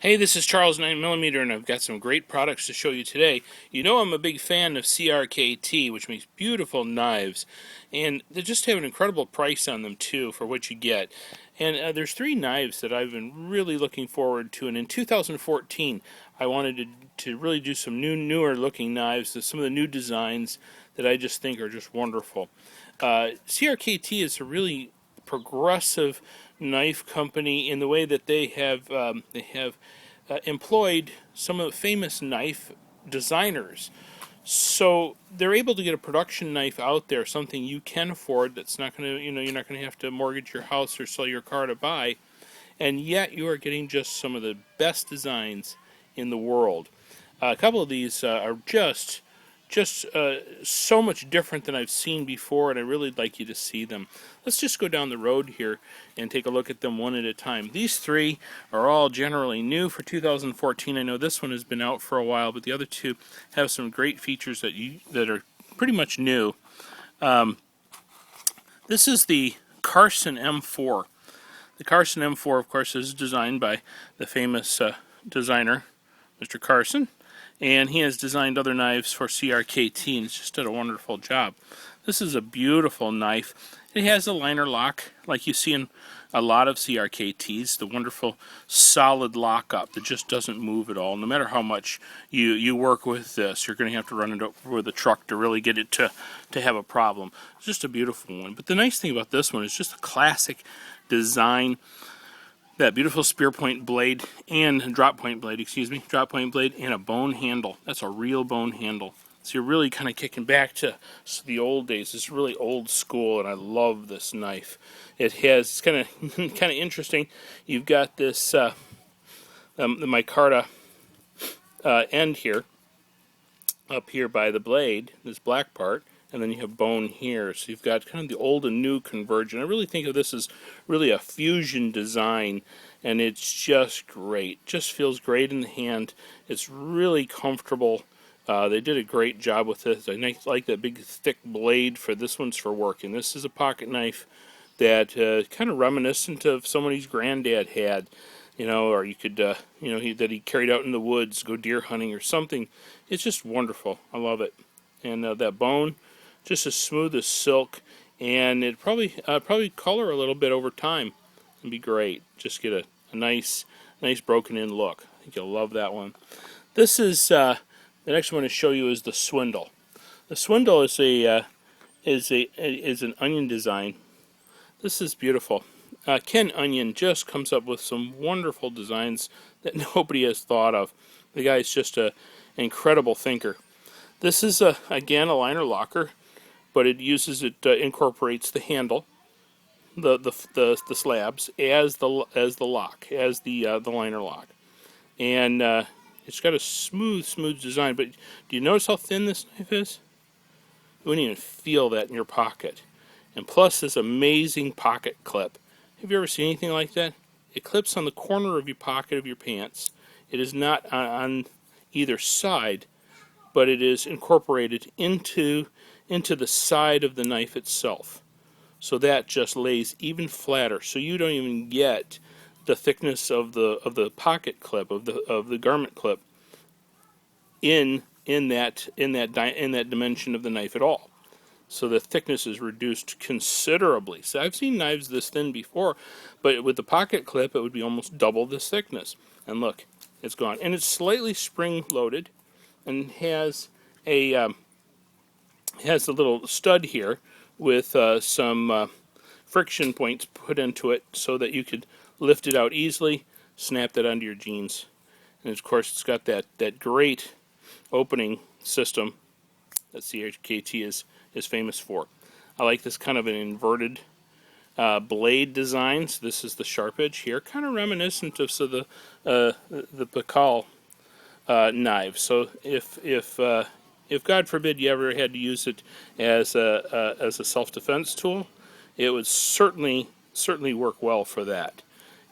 Hey, this is Charles 9mm, and I've got some great products to show you today. You know I'm a big fan of CRKT, which makes beautiful knives, and they just have an incredible price on them too for what you get. And there's three knives that I've been really looking forward to, and in 2014 I wanted to really do some newer looking knives, some of the new designs that I just think are just wonderful. CRKT is a really progressive knife company in the way that they have employed some of the famous knife designers. So they're able to get a production knife out there, something you can afford. That's not going to, you're not going to have to mortgage your house or sell your car to buy, and yet you are getting just some of the best designs in the world. A couple of these are just so much different than I've seen before, and I really like you to see them. Let's just go down the road here and take a look at them one at a time. These three are all generally new for 2014. I know this one has been out for a while, but the other two have some great features that are pretty much new. This is the Carson M4. The Carson M4, of course, is designed by the famous designer, Mr. Carson, and he has designed other knives for CRKT, and it's just did a wonderful job. This is a beautiful knife. It has a liner lock, like you see in a lot of CRKTs, the wonderful solid lockup that just doesn't move at all. No matter how much you work with this, you're going to have to run it over with a truck to really get it to have a problem. It's just a beautiful one. But the nice thing about this one is just a classic design. That beautiful spear point blade and drop point blade, and a bone handle. That's a real bone handle. So you're really kind of kicking back to the old days. It's really old school, and I love this knife. It's kind of kind of interesting. You've got this the micarta end here, up here by the blade, this black part, and then you have bone here. So you've got kind of the old and new convergence. I really think of this as really a fusion design, and it's just great. Just feels great in the hand. It's really comfortable. They did a great job with this. I like that big thick blade for this one's for working. This is a pocket knife that kind of reminiscent of somebody's granddad had, or you could, that he carried out in the woods, go deer hunting or something. It's just wonderful. I love it. And that bone, just as smooth as silk, and it probably color a little bit over time. It'd be great. Just get a nice broken in look. I think you'll love that one. This is the next one to show you is the Swindle. The Swindle is an onion design. This is beautiful. Ken Onion just comes up with some wonderful designs that nobody has thought of. The guy is just an incredible thinker. This is again a liner locker, but it incorporates the handle, the slabs as the lock, as the liner lock, and it's got a smooth design. But do you notice how thin this knife is? You wouldn't even feel that in your pocket. And plus this amazing pocket clip. Have you ever seen anything like that? It clips on the corner of your pocket of your pants. It is not on either side, but it is incorporated into the side of the knife itself. So that just lays even flatter. So you don't even get the thickness of the pocket clip of the garment clip in that dimension of the knife at all. So the thickness is reduced considerably. So I've seen knives this thin before, but with the pocket clip it would be almost double this thickness. And look, it's gone. And it's slightly spring loaded and has a little stud here with some friction points put into it so that you could lift it out easily, snap that onto your jeans. And of course it's got that great opening system that CRKT is famous for. I like this kind of an inverted blade design. So this is the sharp edge here, kind of reminiscent of the Pakal knives. So if God forbid you ever had to use it as a self-defense tool, it would certainly work well for that.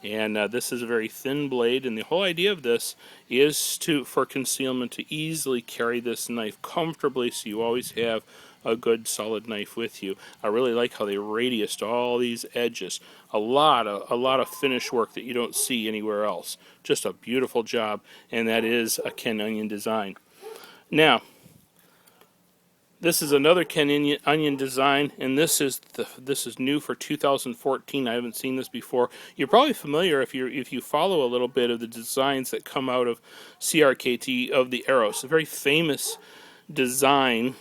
And this is a very thin blade, and the whole idea of this is for concealment, to easily carry this knife comfortably, so you always have a good solid knife with you. I really like how they radiused all these edges. A lot of finish work that you don't see anywhere else. Just a beautiful job, and that is a Ken Onion design. Now, this is another Ken Onion design, and this is new for 2014. I haven't seen this before. You're probably familiar if you follow a little bit of the designs that come out of CRKT of the arrows. A very famous design,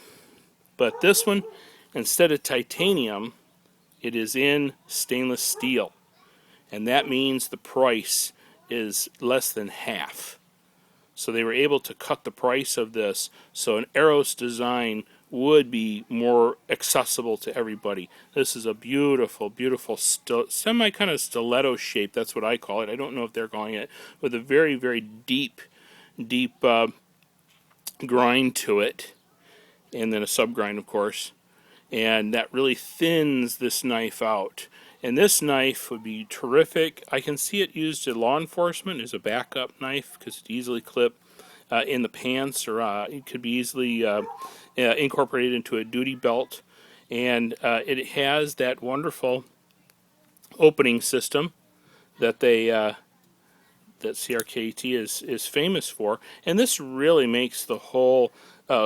but this one, instead of titanium, it is in stainless steel, and that means the price is less than half. So they were able to cut the price of this, so an arrows design would be more accessible to everybody. This is a beautiful, beautiful semi kind of stiletto shape. That's what I call it. I don't know if they're calling it, with a very, very deep grind to it, and then a subgrind, of course, and that really thins this knife out. And this knife would be terrific. I can see it used in law enforcement as a backup knife because it's easily clipped in the pants, or it could be easily incorporated into a duty belt. And it has that wonderful opening system that that CRKT is famous for. And this really makes the whole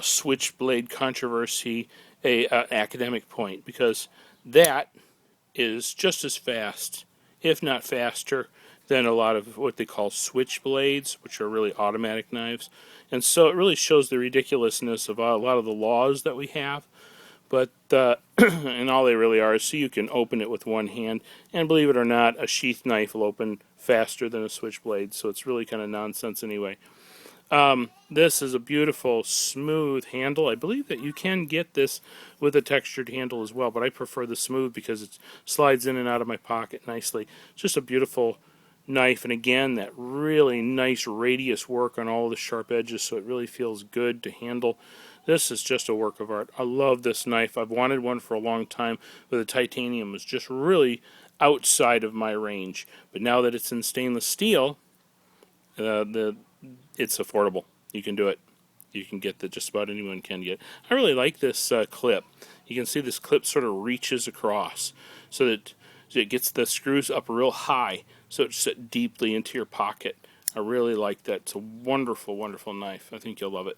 switchblade controversy a academic point, because that is just as fast, if not faster, than a lot of what they call switchblades, which are really automatic knives. And so it really shows the ridiculousness of a lot of the laws that we have. But and all they really are is so you can open it with one hand. And believe it or not, a sheath knife will open faster than a switchblade. So it's really kind of nonsense anyway. This is a beautiful, smooth handle. I believe that you can get this with a textured handle as well, but I prefer the smooth because it slides in and out of my pocket nicely. It's just a beautiful knife, and again, that really nice radius work on all the sharp edges, so it really feels good to handle. This is just a work of art. I love this knife. I've wanted one for a long time, but the titanium was just really outside of my range. But now that it's in stainless steel, it's affordable. You can do it. You can get that, just about anyone can get. I really like this clip. You can see this clip sort of reaches across so that it gets the screws up real high so it sits deeply into your pocket. I really like that. It's a wonderful, wonderful knife. I think you'll love it.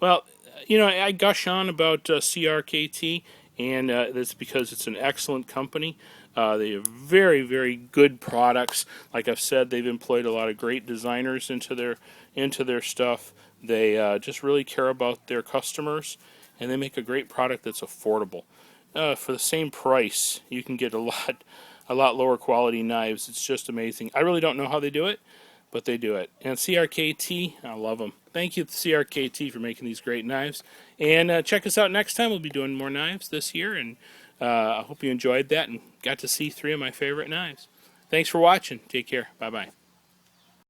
Well, you know, I gush on about CRKT, and that's because it's an excellent company. They have very, very good products. Like I've said, they've employed a lot of great designers into their stuff. They just really care about their customers, and they make a great product that's affordable. For the same price, you can get a lot lower quality knives. It's just amazing. I really don't know how they do it, but they do it. And CRKT, I love them. Thank you, CRKT, for making these great knives. And check us out next time. We'll be doing more knives this year, and I hope you enjoyed that and got to see 3 of my favorite knives. Thanks for watching. Take care. Bye-bye.